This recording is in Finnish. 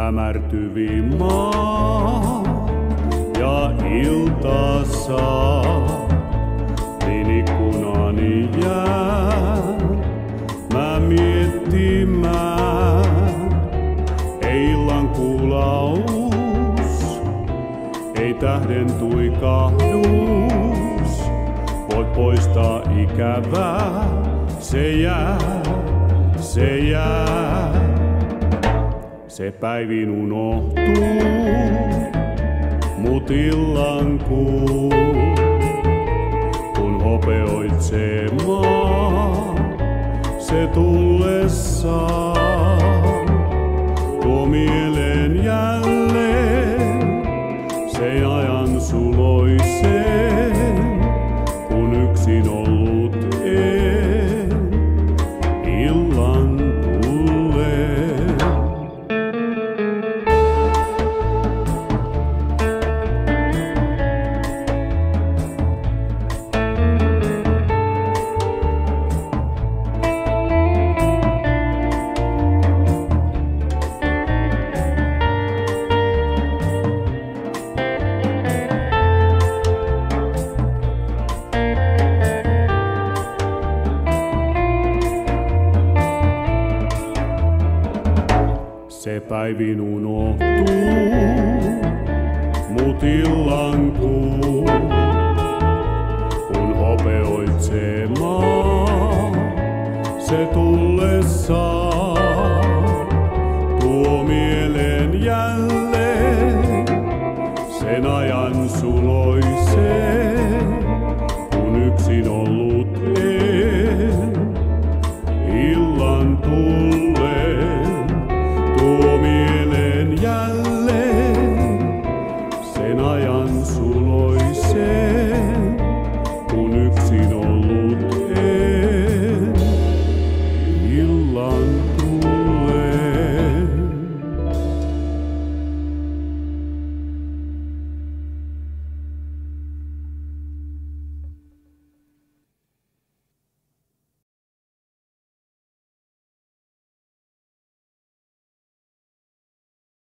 hämärtyvi maa ja ilta saa, niin ikkunani jää mä miettimään. Ei illan kuulaus, ei tähden tuikahdus, voit poistaa ikävää, se jää, se jää. Se päivin unohtuu, mut illan kuu, kun hopeoitsee maa, se tullessaan tuo mieleen jälleen se ajan suloisen, kun yksin ollut en illan tulleen. Se päivin unohtuu, mut illan kuu, kun hopeoitsee maa, se tullessaan